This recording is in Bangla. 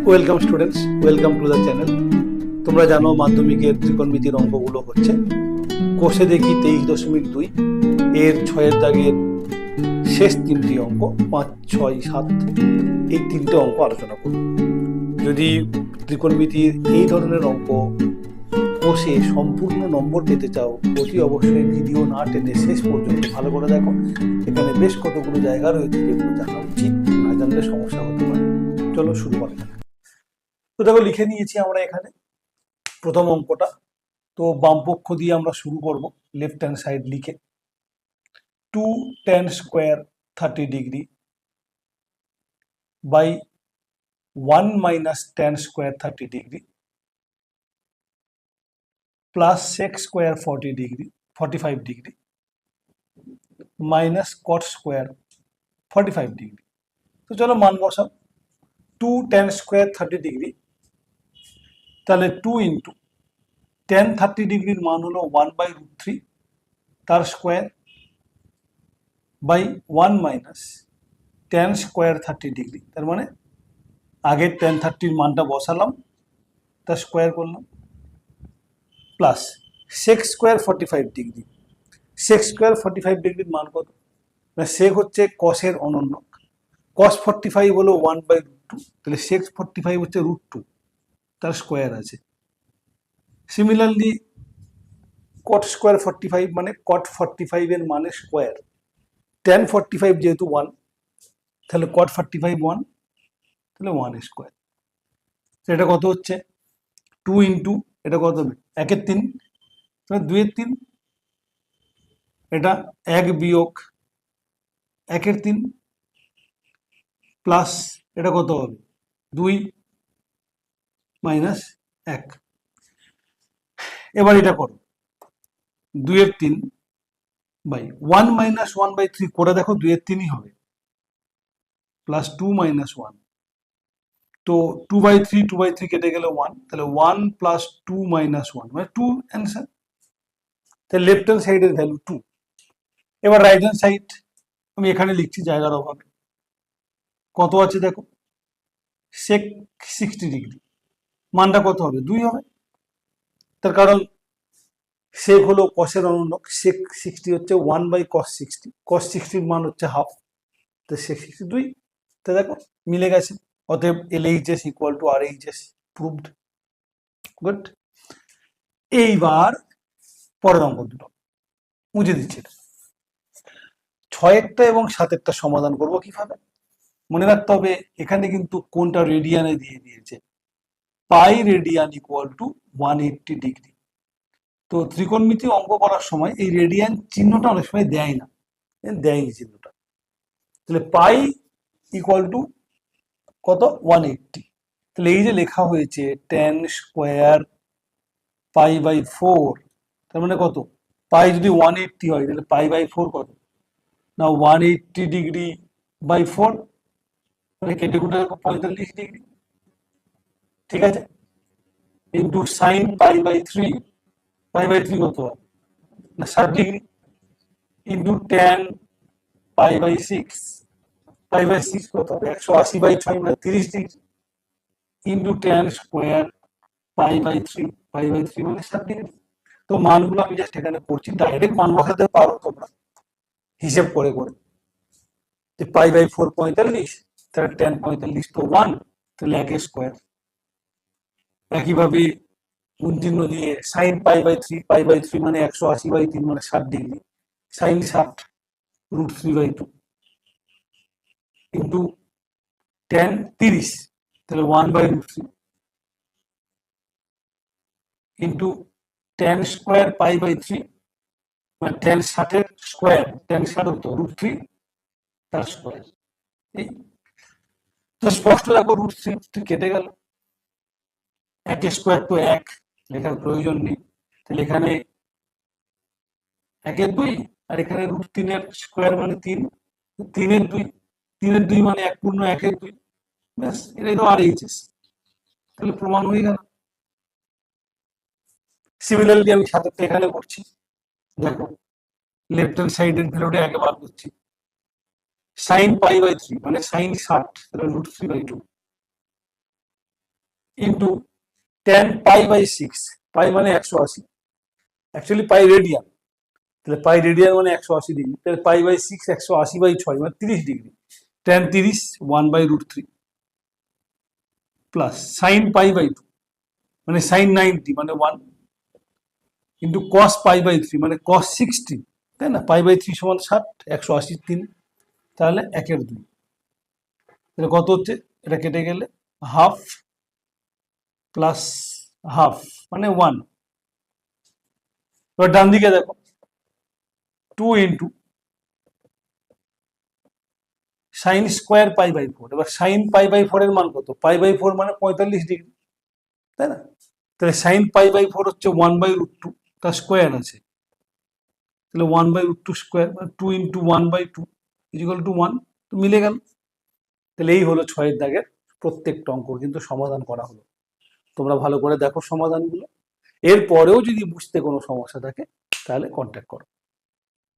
Welcome students, welcome to the channel. তোমরা জানো মাধ্যমিকের ত্রিকোণমিতির অঙ্কগুলো হচ্ছে কোষে দেখি 23.2 এর 6 দাগের শেষ তিনটি অঙ্ক 5, 6, 7 এই তিনটে অঙ্ক আলোচনা করব। যদি ত্রিকোণমিতির এই ধরনের অঙ্ক কোষে সম্পূর্ণ নম্বর পেতে চাও, অতি অবশ্যই ভিডিও না টেনে শেষ পর্যন্ত ভালো করে দেখো। এখানে বেশ কতগুলো জায়গা রয়েছে যেগুলো জানা উচিত, না জানলে সমস্যা হতে পারে। চলো শুরু করা যাক। তো দেখো, লিখে নিয়েছি আমরা এখানে প্রথম অঙ্কটা। তো বাম পক্ষ দিয়ে আমরা শুরু করব, লেফট হ্যান্ড সাইড লিখে। 2 tan square 30 degree by 1 minus tan square 30 degree plus sec square 45 degree minus cot square 45 degree. তো চলো মান বসাও। 2 tan স্কোয়ার 30 ডিগ্রি, তাহলে 2 ইন্টু tan 30 ডিগ্রির মান হলো 1/√3 তার square by 1 minus tan square 30 degree, তার মানে আগের tan 30 মানটা বসালাম, তার স্কোয়ার করলাম, plus sec square 45 degree. sec square 45 ডিগ্রির মান কত? না, sec হচ্ছে cos-এর অনন্যক। cos 45 হলো 1/√2, তাহলে sec 45 হচ্ছে √2, তার স্কোয়ার আছে। সিমিলারলি cot স্কোয়ার 45 মানে cot 45 এর মানে স্কোয়ার। tan 45 যেহেতু 1, তাহলে cot 45 1, তাহলে 1 স্কোয়ার। এটা কত হচ্ছে? 2 ইন্টু এটা কত হবে? 1-এর 3, 2-এর 3, এটা 1 বিয়োগ 1-এর 3 প্লাস এটা কত হবে? 2 মাইনাস 1। এবার এটা করো, 2-এর 3 বাই 1 মাইনাস 1/3 করে দেখো, 2-এর 3ই হবে, প্লাস 2 মাইনাস 1। তো 2/3 2/3 কেটে গেলে 1, তাহলে 1 প্লাস 2 মাইনাস 1 মানে 2 অ্যান্সার। তাহলে লেফট হ্যান্ড সাইডের ভ্যালু 2। এবার রাইট হ্যান্ড সাইড আমি এখানে লিখছি জায়গার অভাবে। কত আছে দেখো, sec 60 ডিগ্রি, মানটা কত হবে? 2 হবে। তার কারণ sec হলো cos-এর অনন্যক, sec 60 হচ্ছে 1/cos 60, cos 60 মান হচ্ছে হাফ, তো sec 60 2। তো দেখো মিলে গেছে, অতএব LHS equal to RHS, proved. Good. এইবার পরের অঙ্ক দুটো মুছে দিচ্ছি। 6-এরটা এবং 7-এরটা সমাধান করব কিভাবে? মনে রাখতে হবে এখানে কিন্তু কোনটা রেডিয়ানে দিয়ে দিয়েছে, পাই রেডিয়ান ইকুয়াল টু 180 ডিগ্রি। তো ত্রিকোণমিতি অঙ্ক করার সময় এই রেডিয়ান চিহ্নটা অনেক সময় দেয় না, দেয়নি চিহ্নটা। তাহলে পাই ইকুয়াল টু কত? 180। তাহলে এই যে লেখা হয়েছে tan স্কোয়ার π/4, তার মানে কত? পাই যদি 180 হয় তাহলে π/4 কত? না, 180 ডিগ্রি বাই 4, মানে কেটে কুটে 45 ডিগ্রি, ঠিক আছে, ইন্টু সাইন π/3, π/3 কত হয়? না 60 ডিগ্রি, ইন্টু ট্যান π/6, π/6 কত হবে? 180/6 মানে 30 ডিগ্রি, ইন্টু ট্যান স্কোয়ার π/3, π/3 মানে 60 ডিগ্রি। তো মানগুলো আমি জাস্ট এখানে করছি, ডাইরেক্ট মান বসাতে পারো তোমরা হিসেব করে করে। যে π/4 45, তাহলে ট্যান 45 তো 1, তাহলে 1 স্কোয়ার। একইভাবে গুণ চিহ্ন দিয়ে সাইন π/3, π/3 মানে 180/3 মানে 60 ডিগ্রি, সাইন 60 √3/2 ইন্টু ট্যান 30, তাহলে 1/√3 ইন্টু ট্যান স্কোয়ার π/3 মানে ট্যান 60-এর স্কোয়ার, ট্যান 60 হতো √3 তার স্কোয়ার। এই তো স্পষ্ট দেখো, √3 কেটে গেল, 1 স্কোয়ার তো 1, লেখার প্রয়োজন নেই। তাহলে এখানে 1-এর 2 আর এখানে √3-এর স্কোয়ার মানে 3, 3-এর 2, 3-এর 2 মানে 1 পূর্ণ 1-এর 2, ব্যাস, এটাই তো RHS। তাহলে প্রমাণ হয়ে গেল। সিমিলারলি আমি 7-এরটা এখানে করছি। দেখো লেফট হ্যান্ড সাইডের ভ্যালুটা আগে বার করছি, সাইন পাই বাই 3 মানে সাইন 60 তাহলে √3/2 ইন্টু tan পাই বাই 6 পাই মানে 180 অ্যাকচুয়ালি পাই রেডিয়ান তাহলে পাই রেডিয়ান মানে 180 ডিগ্রি তাহলে পাই বাই 6 180/6 মানে 30 degree tan 30 1/√3 plus sine pi by 2 মানে সাইন 90 মানে 1 ইন্টু কস পাই বাই 3 মানে কস 60 তাই না পাই বাই 3 সমান 60 180 3 তাহলে 1/2 তাহলে কত হচ্ছে এটা কেটে গেলে হাফ প্লাস হাফ মানে 1 এবার ডান দিকে দেখো 2 into sine square pi by 4 এবার সাইন পাই বাই 4 এর মান কত পাই বাই 4 মানে 45 ডিগ্রি তাই না তাহলে সাইন পাই বাই 4 হচ্ছে 1/√2 তার স্কোয়ার আছে তাহলে 1/√2 স্কোয়ার মানে 2 ইন্টু 1/2 ইকুয়াল টু 1 তো মিলে গেল তাহলে এই হলো 6 এর দাগের প্রত্যেকটা অঙ্ক কিন্তু সমাধান করা হলো তোমরা ভালো করে দেখো সমাধানগুলো এরপরেও যদি বুঝতে কোনো সমস্যা থাকে তাহলে কন্ট্যাক্ট করো